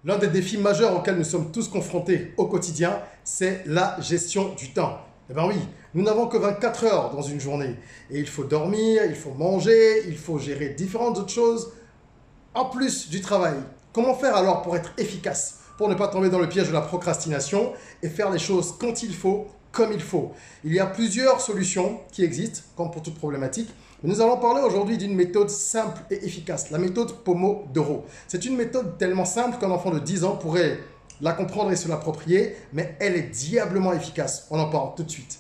L'un des défis majeurs auxquels nous sommes tous confrontés au quotidien, c'est la gestion du temps. Eh bien oui, nous n'avons que 24 heures dans une journée. Et il faut dormir, il faut manger, il faut gérer différentes autres choses, en plus du travail. Comment faire alors pour être efficace, pour ne pas tomber dans le piège de la procrastination et faire les choses quand il faut, comme il faut? Il y a plusieurs solutions qui existent, comme pour toute problématique. Nous allons parler aujourd'hui d'une méthode simple et efficace, la méthode Pomodoro. C'est une méthode tellement simple qu'un enfant de 10 ans pourrait la comprendre et se l'approprier, mais elle est diablement efficace. On en parle tout de suite.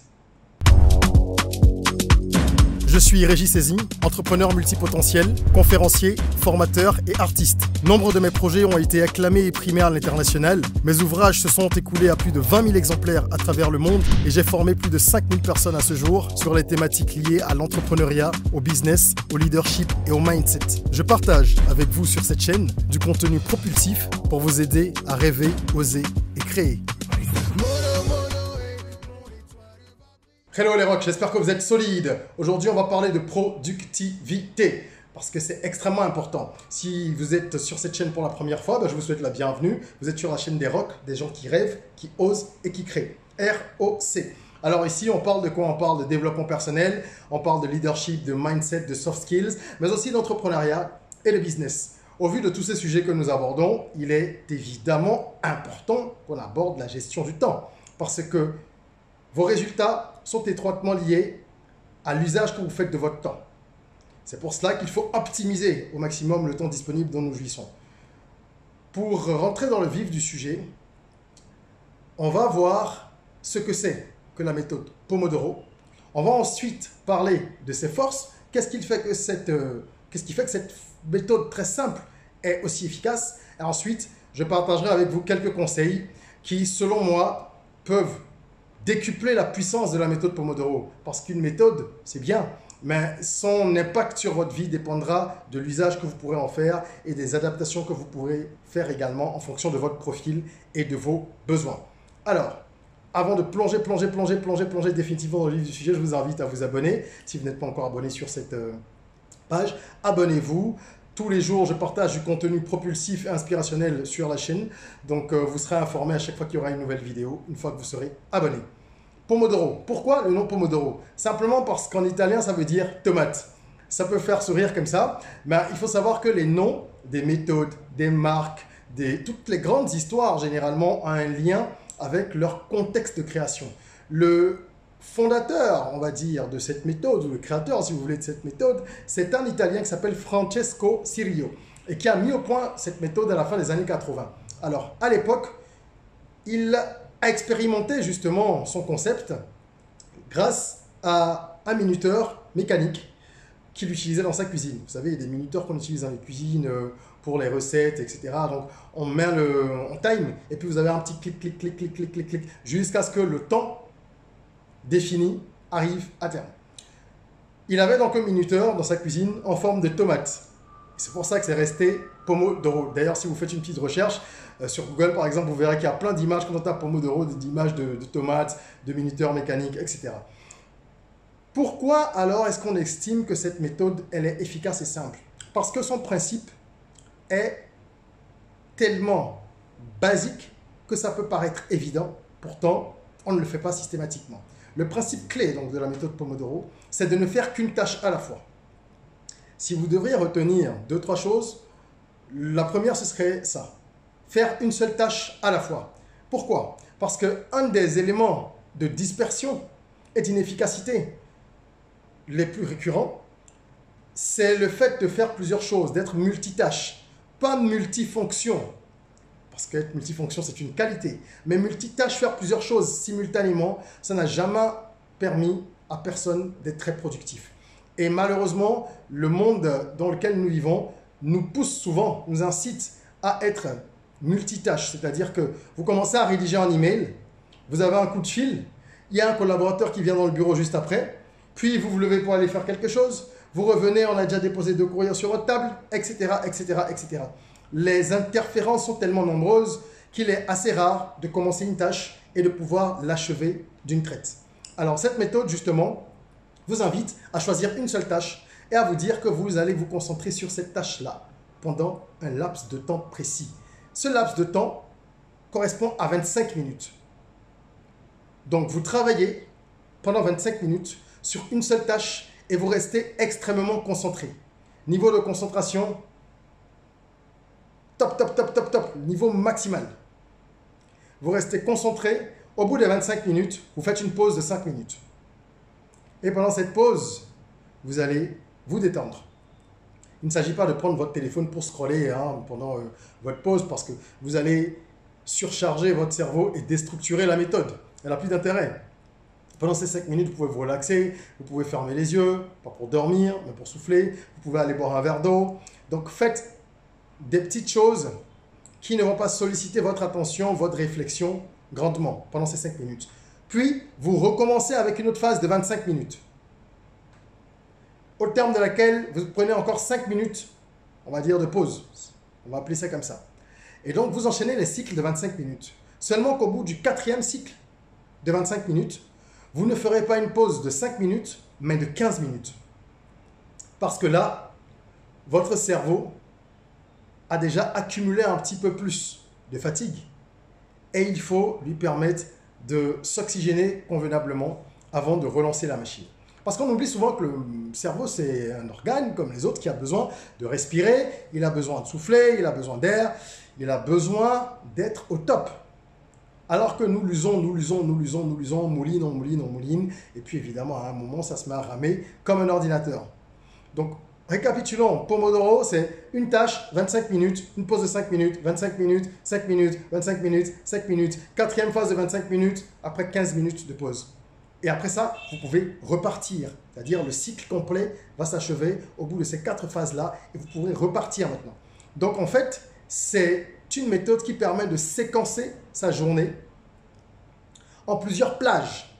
Je suis Régis Saizy, entrepreneur multipotentiel, conférencier, formateur et artiste. Nombre de mes projets ont été acclamés et primés à l'international. Mes ouvrages se sont écoulés à plus de 20 000 exemplaires à travers le monde et j'ai formé plus de 5 000 personnes à ce jour sur les thématiques liées à l'entrepreneuriat, au business, au leadership et au mindset. Je partage avec vous sur cette chaîne du contenu propulsif pour vous aider à rêver, oser et créer. Hello les rocks, j'espère que vous êtes solides. Aujourd'hui, on va parler de productivité parce que c'est extrêmement important. Si vous êtes sur cette chaîne pour la première fois, je vous souhaite la bienvenue. Vous êtes sur la chaîne des rocks, des gens qui rêvent, qui osent et qui créent. R-O-C. Alors ici, on parle de quoi? On parle de développement personnel, on parle de leadership, de mindset, de soft skills, mais aussi d'entrepreneuriat et de business. Au vu de tous ces sujets que nous abordons, il est évidemment important qu'on aborde la gestion du temps parce que vos résultats sont étroitement liés à l'usage que vous faites de votre temps. C'est pour cela qu'il faut optimiser au maximum le temps disponible dont nous jouissons. Pour rentrer dans le vif du sujet, on va voir ce que c'est que la méthode Pomodoro. On va ensuite parler de ses forces. Qu'est-ce qui fait que cette méthode très simple est aussi efficace? Et ensuite, je partagerai avec vous quelques conseils qui, selon moi, peuvent décupler la puissance de la méthode Pomodoro. Parce qu'une méthode, c'est bien, mais son impact sur votre vie dépendra de l'usage que vous pourrez en faire et des adaptations que vous pourrez faire également en fonction de votre profil et de vos besoins. Alors, avant de plonger définitivement dans le vif du sujet, je vous invite à vous abonner. Si vous n'êtes pas encore abonné sur cette page, abonnez-vous. Tous les jours, je partage du contenu propulsif et inspirationnel sur la chaîne. Donc, vous serez informé à chaque fois qu'il y aura une nouvelle vidéo, une fois que vous serez abonné. Pomodoro. Pourquoi le nom Pomodoro? Simplement parce qu'en italien, ça veut dire tomate. Ça peut faire sourire comme ça, mais il faut savoir que les noms des méthodes, des marques, toutes les grandes histoires, généralement, ont un lien avec leur contexte de création. Le fondateur, on va dire, de cette méthode, ou le créateur, si vous voulez, de cette méthode, c'est un Italien qui s'appelle Francesco Cirillo et qui a mis au point cette méthode à la fin des années 80. Alors, à l'époque, il a expérimenté justement son concept grâce à un minuteur mécanique qu'il utilisait dans sa cuisine. Vous savez, il y a des minuteurs qu'on utilise dans les cuisines pour les recettes, etc. Donc, on time et puis vous avez un petit clic, jusqu'à ce que le temps défini arrive à terme. Il avait donc un minuteur dans sa cuisine en forme de tomate. C'est pour ça que c'est resté Pomodoro. D'ailleurs, si vous faites une petite recherche sur Google, par exemple, vous verrez qu'il y a plein d'images quand on tape Pomodoro, d'images de tomates, de minuteurs mécaniques, etc. Pourquoi alors est-ce qu'on estime que cette méthode, elle est efficace et simple? Parce que son principe est tellement basique que ça peut paraître évident. Pourtant, on ne le fait pas systématiquement. Le principe clé donc, de la méthode Pomodoro, c'est de ne faire qu'une tâche à la fois. Si vous devriez retenir 2-3 choses, la première, ce serait ça. Faire une seule tâche à la fois. Pourquoi? Parce qu'un des éléments de dispersion et d'inefficacité les plus récurrents, c'est le fait de faire plusieurs choses, d'être multitâche, pas multifonction. Parce qu'être multifonction, c'est une qualité. Mais multitâche, faire plusieurs choses simultanément, ça n'a jamais permis à personne d'être très productif. Et malheureusement, le monde dans lequel nous vivons nous pousse souvent, nous incite à être multitâche. C'est-à-dire que vous commencez à rédiger un email, vous avez un coup de fil, il y a un collaborateur qui vient dans le bureau juste après, puis vous vous levez pour aller faire quelque chose, vous revenez, on a déjà déposé 2 courriers sur votre table, etc., etc., etc. Les interférences sont tellement nombreuses qu'il est assez rare de commencer une tâche et de pouvoir l'achever d'une traite. Alors cette méthode justement vous invite à choisir une seule tâche et à vous dire que vous allez vous concentrer sur cette tâche-là pendant un laps de temps précis. ce laps de temps correspond à 25 minutes. Donc, vous travaillez pendant 25 minutes sur une seule tâche et vous restez extrêmement concentré. Niveau de concentration, top, top, top, top, top, niveau maximal. Vous restez concentré. Au bout des 25 minutes, vous faites une pause de 5 minutes. Et pendant cette pause, vous allez vous détendre. Il ne s'agit pas de prendre votre téléphone pour scroller pendant votre pause parce que vous allez surcharger votre cerveau et déstructurer la méthode. Elle n'a plus d'intérêt. Pendant ces 5 minutes, vous pouvez vous relaxer, vous pouvez fermer les yeux, pas pour dormir, mais pour souffler. Vous pouvez aller boire un verre d'eau. Donc faites des petites choses qui ne vont pas solliciter votre attention, votre réflexion grandement pendant ces 5 minutes. Puis, vous recommencez avec une autre phase de 25 minutes. Au terme de laquelle vous prenez encore 5 minutes, on va dire, de pause. On va appeler ça comme ça. Et donc, vous enchaînez les cycles de 25 minutes. Seulement qu'au bout du 4e cycle de 25 minutes, vous ne ferez pas une pause de 5 minutes, mais de 15 minutes. Parce que là, votre cerveau a déjà accumulé un petit peu plus de fatigue. Et il faut lui permettre de s'oxygéner convenablement avant de relancer la machine. Parce qu'on oublie souvent que le cerveau, c'est un organe comme les autres qui a besoin de respirer, il a besoin de souffler, il a besoin d'air, il a besoin d'être au top. Alors que nous l'usons, on mouline, et puis évidemment, à un moment, ça se met à ramer comme un ordinateur. Donc, récapitulons, Pomodoro, c'est une tâche, 25 minutes, une pause de 5 minutes, 25 minutes, 5 minutes, 25 minutes, 5 minutes, 4e phase de 25 minutes, après 15 minutes de pause. Et après ça, vous pouvez repartir, c'est-à-dire le cycle complet va s'achever au bout de ces 4 phases-là et vous pourrez repartir maintenant. Donc en fait, c'est une méthode qui permet de séquencer sa journée en plusieurs plages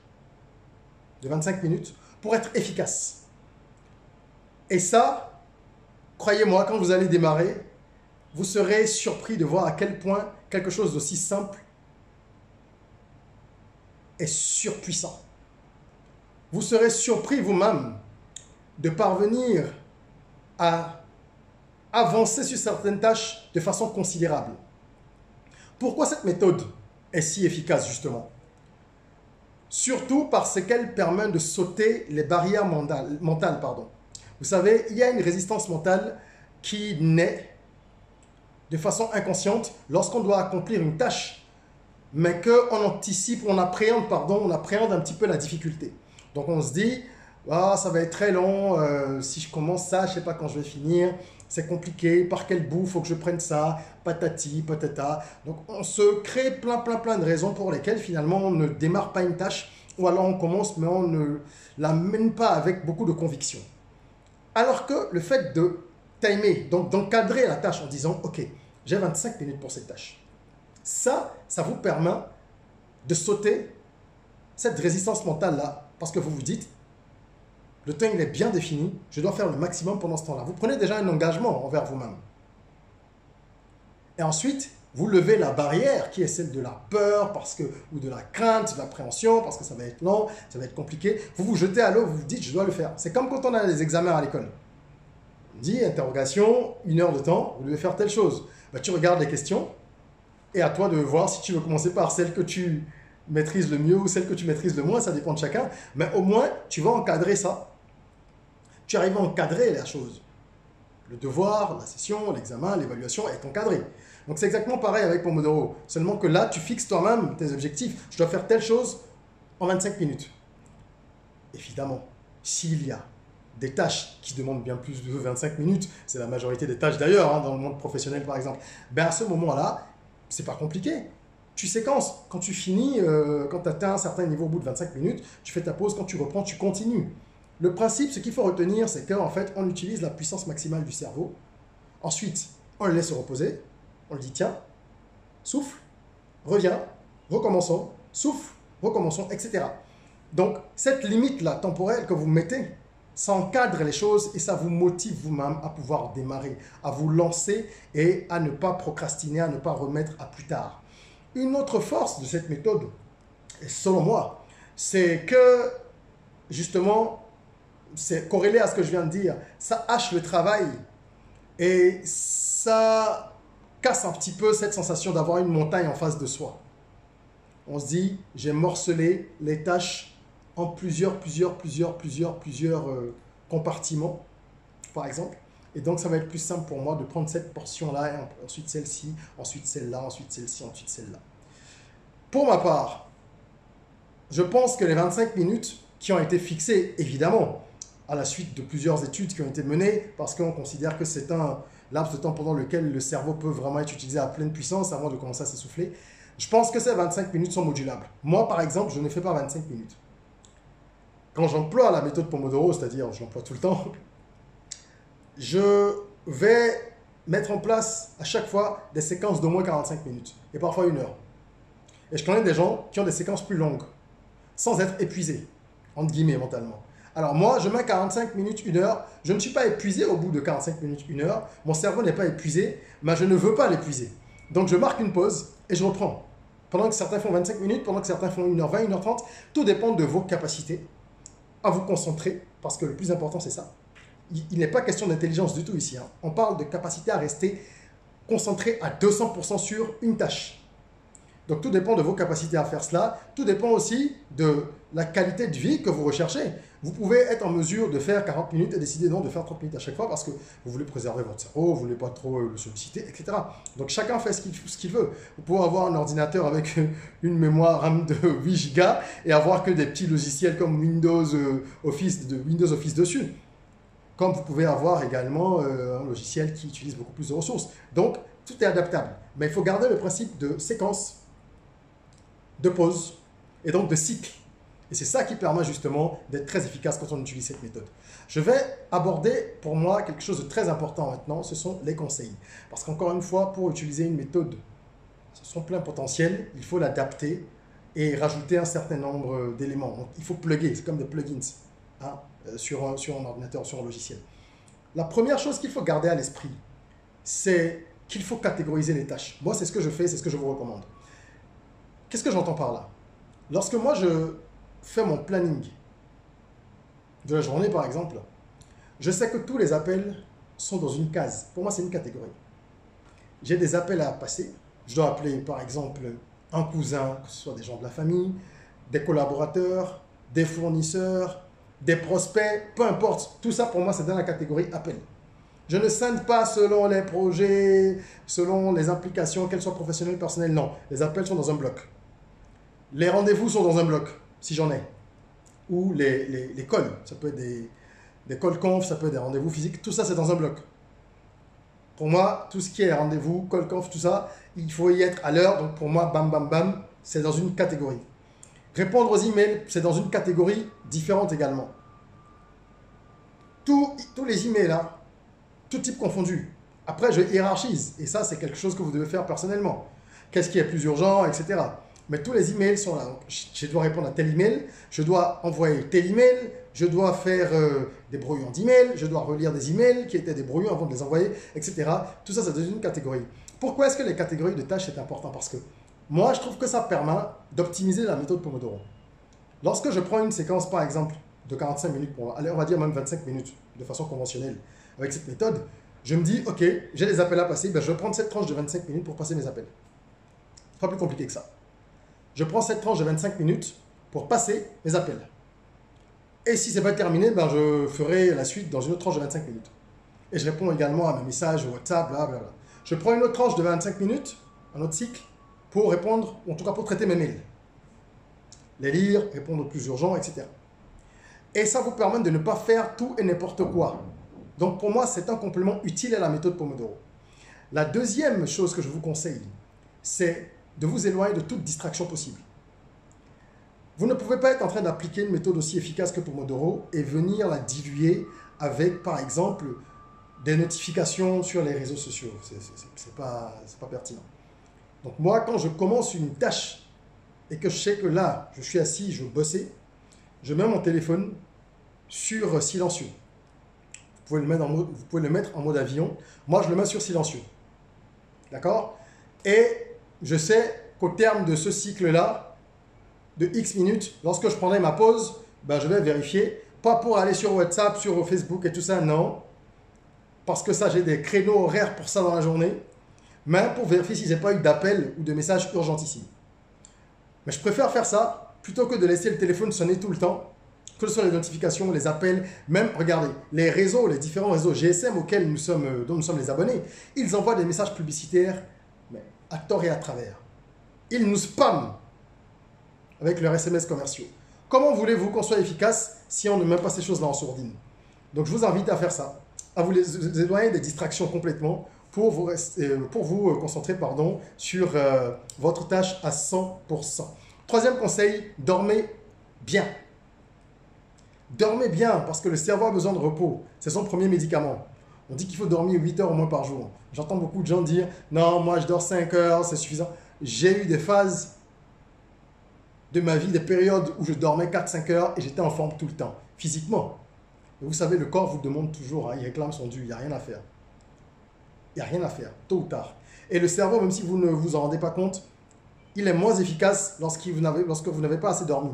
de 25 minutes pour être efficace. Et ça, croyez-moi, quand vous allez démarrer, vous serez surpris de voir à quel point quelque chose d'aussi simple est surpuissant. Vous serez surpris vous-même de parvenir à avancer sur certaines tâches de façon considérable. Pourquoi cette méthode est si efficace justement? Surtout parce qu'elle permet de sauter les barrières mentales. Vous savez, il y a une résistance mentale qui naît de façon inconsciente lorsqu'on doit accomplir une tâche, mais qu'on anticipe, on appréhende un petit peu la difficulté. Donc on se dit, ah, ça va être très long, si je commence ça, je ne sais pas quand je vais finir, c'est compliqué, par quel bout, il faut que je prenne ça, patati, patata. Donc on se crée plein de raisons pour lesquelles finalement on ne démarre pas une tâche, ou alors on commence mais on ne la mène pas avec beaucoup de conviction. Alors que le fait de timer, donc d'encadrer la tâche en disant, ok, j'ai 25 minutes pour cette tâche. Ça vous permet de sauter cette résistance mentale-là, parce que vous vous dites, le temps il est bien défini, je dois faire le maximum pendant ce temps-là. Vous prenez déjà un engagement envers vous-même. Et ensuite, vous levez la barrière qui est celle de la peur ou de la crainte, de l'appréhension, parce que ça va être long, ça va être compliqué. Vous vous jetez à l'eau, vous vous dites, je dois le faire. C'est comme quand on a des examens à l'école. On dit, interrogation, 1 heure de temps, vous devez faire telle chose. Ben, tu regardes les questions et à toi de voir si tu veux commencer par celle que tu maîtrises le mieux ou celle que tu maîtrises le moins, ça dépend de chacun. Mais au moins, tu vas encadrer ça. Tu arrives à encadrer la chose. Le devoir, la session, l'examen, l'évaluation est encadré. Donc c'est exactement pareil avec Pomodoro. Seulement que là, tu fixes toi-même tes objectifs. Je dois faire telle chose en 25 minutes. Évidemment, s'il y a des tâches qui demandent bien plus de 25 minutes, c'est la majorité des tâches d'ailleurs, dans le monde professionnel par exemple, ben à ce moment-là, c'est pas compliqué. Tu séquences. Quand tu finis, quand tu atteins un certain niveau au bout de 25 minutes, tu fais ta pause, quand tu reprends, tu continues. Le principe, ce qu'il faut retenir, c'est qu'en fait, on utilise la puissance maximale du cerveau. Ensuite, on le laisse se reposer. On le dit, tiens, souffle, reviens, recommençons, souffle, recommençons, etc. Donc, cette limite-là temporelle que vous mettez, ça encadre les choses et ça vous motive vous-même à pouvoir démarrer, à vous lancer et à ne pas procrastiner, à ne pas remettre à plus tard. Une autre force de cette méthode, selon moi, c'est que, justement, c'est corrélé à ce que je viens de dire, ça hache le travail et ça casse un petit peu cette sensation d'avoir une montagne en face de soi. On se dit, j'ai morcelé les tâches en plusieurs compartiments, par exemple. Et donc, ça va être plus simple pour moi de prendre cette portion-là, et ensuite celle-ci, ensuite celle-là, ensuite celle-ci, ensuite celle-là. Pour ma part, je pense que les 25 minutes qui ont été fixées, évidemment, à la suite de plusieurs études qui ont été menées, parce qu'on considère que c'est un laps de temps pendant lequel le cerveau peut vraiment être utilisé à pleine puissance avant de commencer à s'essouffler, je pense que ces 25 minutes sont modulables. Moi, par exemple, je ne fais pas 25 minutes. Quand j'emploie la méthode Pomodoro, c'est-à-dire je l'emploie tout le temps, je vais mettre en place à chaque fois des séquences d'au moins 45 minutes, et parfois 1 heure. Et je connais des gens qui ont des séquences plus longues, sans être épuisés, entre guillemets, mentalement. Alors moi, je mets 45 minutes, 1 heure. Je ne suis pas épuisé au bout de 45 minutes, 1 heure. Mon cerveau n'est pas épuisé, mais je ne veux pas l'épuiser. Donc je marque une pause et je reprends. Pendant que certains font 25 minutes, pendant que certains font 1h20, 1h30, tout dépend de vos capacités à vous concentrer, parce que le plus important, c'est ça. Il n'est pas question d'intelligence du tout ici. On parle de capacité à rester concentré à 200% sur une tâche. Donc tout dépend de vos capacités à faire cela. Tout dépend aussi de la qualité de vie que vous recherchez. Vous pouvez être en mesure de faire 40 minutes et décider non de faire 30 minutes à chaque fois parce que vous voulez préserver votre cerveau, vous ne voulez pas trop le solliciter, etc. Donc chacun fait ce qu'il veut. Vous pouvez avoir un ordinateur avec une mémoire RAM de 8 Go et avoir que des petits logiciels comme Windows Office dessus. Comme vous pouvez avoir également un logiciel qui utilise beaucoup plus de ressources. Donc tout est adaptable. Mais il faut garder le principe de séquence, de pause et donc de cycle. Et c'est ça qui permet justement d'être très efficace quand on utilise cette méthode. Je vais aborder pour moi quelque chose de très important maintenant, ce sont les conseils. Parce qu'encore une fois, pour utiliser une méthode à son plein potentiel, il faut l'adapter et rajouter un certain nombre d'éléments. Donc il faut plugger, c'est comme des plugins sur un ordinateur, sur un logiciel. La première chose qu'il faut garder à l'esprit, c'est qu'il faut catégoriser les tâches. Moi, c'est ce que je fais, c'est ce que je vous recommande. Qu'est-ce que j'entends par là? Lorsque moi, je fais mon planning de la journée, par exemple, je sais que tous les appels sont dans une case. Pour moi, c'est une catégorie. J'ai des appels à passer. Je dois appeler, par exemple, un cousin, que ce soit des gens de la famille, des collaborateurs, des fournisseurs, des prospects, peu importe. Tout ça, pour moi, c'est dans la catégorie appel. Je ne scinde pas selon les projets, selon les implications, qu'elles soient professionnelles, personnelles, non. Les appels sont dans un bloc. Les rendez-vous sont dans un bloc, si j'en ai. Ou les calls, ça peut être des call conf, ça peut être des rendez-vous physiques, tout ça c'est dans un bloc. Pour moi, tout ce qui est rendez-vous, call conf, tout ça, il faut y être à l'heure. Donc pour moi, bam, bam, bam, c'est dans une catégorie. Répondre aux emails, c'est dans une catégorie différente également. Tous les emails là, tout type confondu. Après, je hiérarchise. Et ça, c'est quelque chose que vous devez faire personnellement. Qu'est-ce qui est plus urgent, etc. Mais tous les emails sont là. Donc, je dois répondre à tel email, je dois envoyer tel email, je dois faire des brouillons d'emails, je dois relire des emails qui étaient des brouillons avant de les envoyer, etc. Tout ça, c'est dans une catégorie. Pourquoi est-ce que les catégories de tâches sont importantes? Parce que moi, je trouve que ça permet d'optimiser la méthode Pomodoro. Lorsque je prends une séquence, par exemple, de 45 minutes, allez, on va dire même 25 minutes, de façon conventionnelle, avec cette méthode, je me dis, ok, j'ai des appels à passer, ben, je vais prendre cette tranche de 25 minutes pour passer mes appels. Pas plus compliqué que ça. Je prends cette tranche de 25 minutes pour passer mes appels. Et si ce n'est pas terminé, ben, je ferai la suite dans une autre tranche de 25 minutes. Et je réponds également à mes messages WhatsApp, blablabla. Je prends une autre tranche de 25 minutes, un autre cycle, pour répondre, ou en tout cas pour traiter mes mails. Les lire, répondre aux plus urgents, etc. Et ça vous permet de ne pas faire tout et n'importe quoi. Donc pour moi, c'est un complément utile à la méthode Pomodoro. La deuxième chose que je vous conseille, c'est de vous éloigner de toute distraction possible. Vous ne pouvez pas être en train d'appliquer une méthode aussi efficace que Pomodoro et venir la diluer avec, par exemple, des notifications sur les réseaux sociaux. C'est pas pertinent. Donc moi, quand je commence une tâche et que je sais que là, je suis assis, je veux bosser, je mets mon téléphone sur silencieux. Vous pouvez le mettre en mode avion. Moi, je le mets sur silencieux. D'accord? Et je sais qu'au terme de ce cycle-là, de X minutes, lorsque je prendrai ma pause, ben, je vais vérifier. Pas pour aller sur WhatsApp, sur Facebook et tout ça, non. Parce que ça, j'ai des créneaux horaires pour ça dans la journée. main pour vérifier s'il n'y a pas eu d'appel ou de message urgentissime. Mais je préfère faire ça plutôt que de laisser le téléphone sonner tout le temps, que ce soit les notifications, les appels, même, regardez, les réseaux, les différents réseaux GSM dont nous sommes les abonnés, ils envoient des messages publicitaires, mais à tort et à travers. Ils nous spamment avec leurs SMS commerciaux. Comment voulez-vous qu'on soit efficace si on ne met pas ces choses-là en sourdine? Donc je vous invite à faire ça, à vous les éloigner des distractions complètement pour vous concentrer sur votre tâche à 100%. Troisième conseil, dormez bien. Dormez bien parce que le cerveau a besoin de repos. C'est son premier médicament. On dit qu'il faut dormir 8 heures au moins par jour. J'entends beaucoup de gens dire « Non, moi je dors 5 heures, c'est suffisant. » J'ai eu des phases de ma vie, des périodes où je dormais 4-5 heures et j'étais en forme tout le temps, physiquement. Et vous savez, le corps vous demande toujours, il réclame son dû, il n'y a rien à faire. Il n'y a rien à faire, tôt ou tard. Et le cerveau, même si vous ne vous en rendez pas compte, il est moins efficace lorsque vous n'avez pas assez dormi.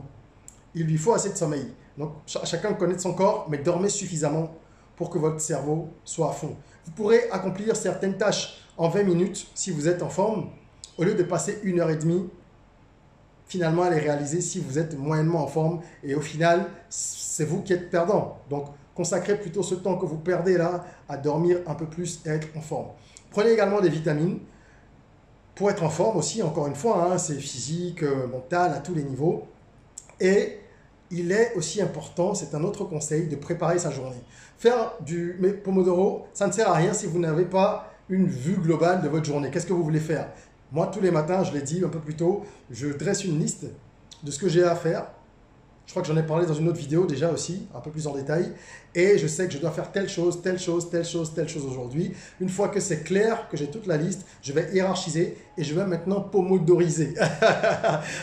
Il lui faut assez de sommeil. Donc, chacun connaît son corps, mais dormez suffisamment pour que votre cerveau soit à fond. Vous pourrez accomplir certaines tâches en 20 minutes si vous êtes en forme, au lieu de passer 1h30 finalement à les réaliser si vous êtes moyennement en forme. Et au final, c'est vous qui êtes perdant. Donc, consacrez plutôt ce temps que vous perdez là à dormir un peu plus et être en forme. Prenez également des vitamines pour être en forme aussi, encore une fois, c'est physique, mental, à tous les niveaux. Et il est aussi important, c'est un autre conseil, de préparer sa journée. Faire du Pomodoro, ça ne sert à rien si vous n'avez pas une vue globale de votre journée. Qu'est-ce que vous voulez faire? Moi, tous les matins, je l'ai dit un peu plus tôt, je dresse une liste de ce que j'ai à faire. Je crois que j'en ai parlé dans une autre vidéo déjà aussi, un peu plus en détail. Et je sais que je dois faire telle chose, telle chose, telle chose, telle chose aujourd'hui. Une fois que c'est clair, que j'ai toute la liste, je vais hiérarchiser et je vais maintenant pomodoriser.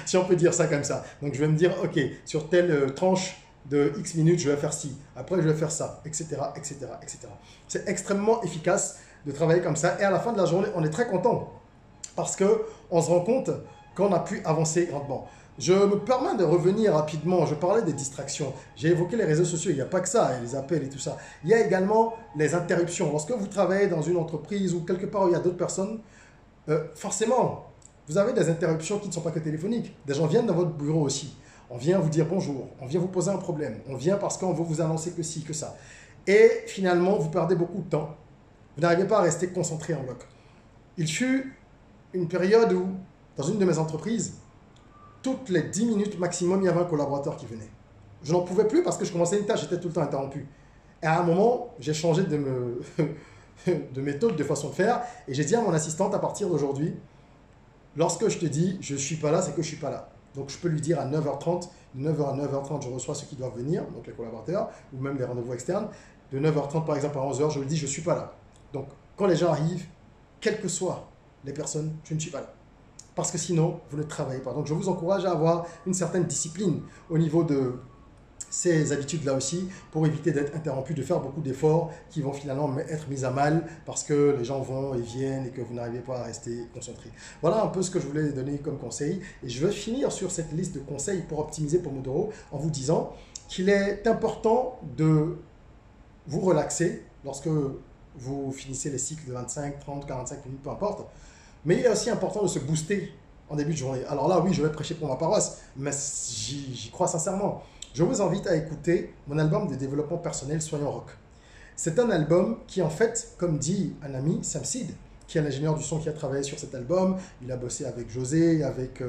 Si on peut dire ça comme ça. Donc je vais me dire, ok, sur telle tranche de X minutes, je vais faire ci. Après, je vais faire ça, etc., etc., etc. C'est extrêmement efficace de travailler comme ça. Et à la fin de la journée, on est très content parce qu'on se rend compte qu'on a pu avancer grandement. Je me permets de revenir rapidement, je parlais des distractions, j'ai évoqué les réseaux sociaux, il n'y a pas que ça, les appels et tout ça. Il y a également les interruptions. Lorsque vous travaillez dans une entreprise ou quelque part où il y a d'autres personnes, forcément, vous avez des interruptions qui ne sont pas que téléphoniques. Des gens viennent dans votre bureau aussi. On vient vous dire bonjour, on vient vous poser un problème, on vient parce qu'on veut vous annoncer que ci, que ça. Et finalement, vous perdez beaucoup de temps. Vous n'arrivez pas à rester concentré en bloc. Il fut une période où, dans une de mes entreprises, toutes les 10 minutes maximum, il y avait un collaborateur qui venait. Je n'en pouvais plus parce que je commençais une tâche, j'étais tout le temps interrompu. Et à un moment, j'ai changé de méthode, de façon de faire, et j'ai dit à mon assistante, à partir d'aujourd'hui, lorsque je te dis je ne suis pas là, c'est que je ne suis pas là. Donc je peux lui dire à 9h30, de 9h à 9h30, je reçois ceux qui doivent venir, donc les collaborateurs, ou même les rendez-vous externes. De 9h30 par exemple à 11h, je lui dis je ne suis pas là. Donc quand les gens arrivent, quelles que soient les personnes, je ne suis pas là. Parce que sinon, vous ne travaillez pas. Donc, je vous encourage à avoir une certaine discipline au niveau de ces habitudes-là aussi, pour éviter d'être interrompu, de faire beaucoup d'efforts qui vont finalement être mis à mal parce que les gens vont et viennent et que vous n'arrivez pas à rester concentré. Voilà un peu ce que je voulais donner comme conseil. Et je vais finir sur cette liste de conseils pour optimiser Pomodoro en vous disant qu'il est important de vous relaxer lorsque vous finissez les cycles de 25, 30, 45 minutes, peu importe. Mais il est aussi important de se booster en début de journée. Alors là, oui, je vais prêcher pour ma paroisse, mais j'y crois sincèrement. Je vous invite à écouter mon album de développement personnel Soyons Rock. C'est un album qui, en fait, comme dit un ami, Sam Seed, qui est l'ingénieur du son qui a travaillé sur cet album, il a bossé avec José, avec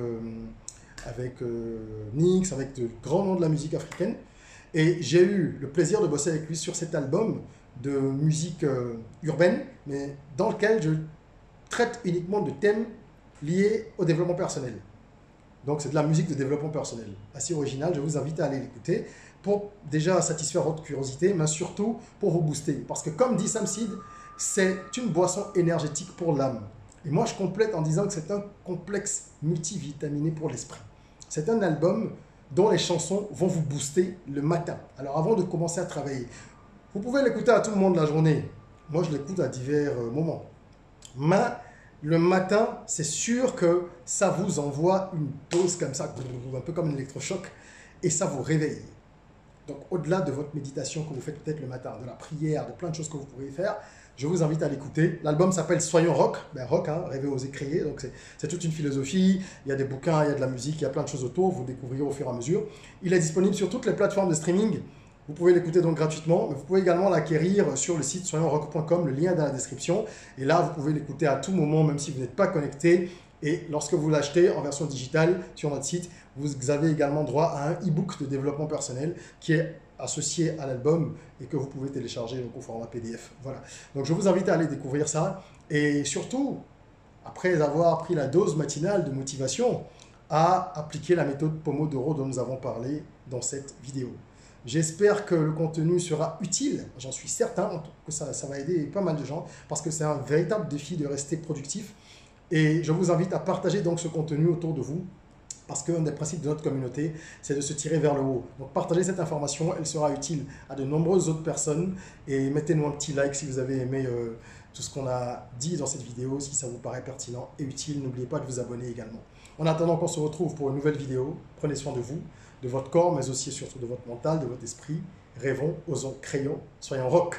Nix, avec de grands noms de la musique africaine. Et j'ai eu le plaisir de bosser avec lui sur cet album de musique urbaine, mais dans lequel je traite uniquement de thèmes liés au développement personnel. Donc c'est de la musique de développement personnel, assez original. Je vous invite à aller l'écouter pour déjà satisfaire votre curiosité, mais surtout pour vous booster. Parce que comme dit Sam Seed, c'est une boisson énergétique pour l'âme. Et moi je complète en disant que c'est un complexe multivitaminé pour l'esprit. C'est un album dont les chansons vont vous booster le matin. Alors avant de commencer à travailler, vous pouvez l'écouter à tout moment de la journée. Moi je l'écoute à divers moments. Mais le matin, c'est sûr que ça vous envoie une dose comme ça, un peu comme un électrochoc, et ça vous réveille. Donc, au-delà de votre méditation que vous faites peut-être le matin, de la prière, de plein de choses que vous pouvez faire, Je vous invite à l'écouter. L'album s'appelle Soyons Rock. Ben, rock, hein, rêver, oser, crier. Donc c'est toute une philosophie. Il y a des bouquins, il y a de la musique, il y a plein de choses autour. Vous découvrirez au fur et à mesure. Il est disponible sur toutes les plateformes de streaming. Vous pouvez l'écouter donc gratuitement, mais vous pouvez également l'acquérir sur le site soyonsrock.com, le lien est dans la description. Et là, vous pouvez l'écouter à tout moment, même si vous n'êtes pas connecté. Et lorsque vous l'achetez en version digitale sur notre site, vous avez également droit à un e-book de développement personnel qui est associé à l'album et que vous pouvez télécharger donc, au format PDF. Voilà. Donc je vous invite à aller découvrir ça. Et surtout, après avoir pris la dose matinale de motivation, à appliquer la méthode Pomodoro dont nous avons parlé dans cette vidéo. J'espère que le contenu sera utile, j'en suis certain que ça va aider pas mal de gens parce que c'est un véritable défi de rester productif et je vous invite à partager donc ce contenu autour de vous parce qu'un des principes de notre communauté, c'est de se tirer vers le haut. Donc partagez cette information, elle sera utile à de nombreuses autres personnes et mettez-nous un petit like si vous avez aimé tout ce qu'on a dit dans cette vidéo, si ça vous paraît pertinent et utile. N'oubliez pas de vous abonner également. En attendant qu'on se retrouve pour une nouvelle vidéo, prenez soin de vous, de votre corps, mais aussi et surtout de votre mental, de votre esprit. Rêvons, osons, créons, soyons rock.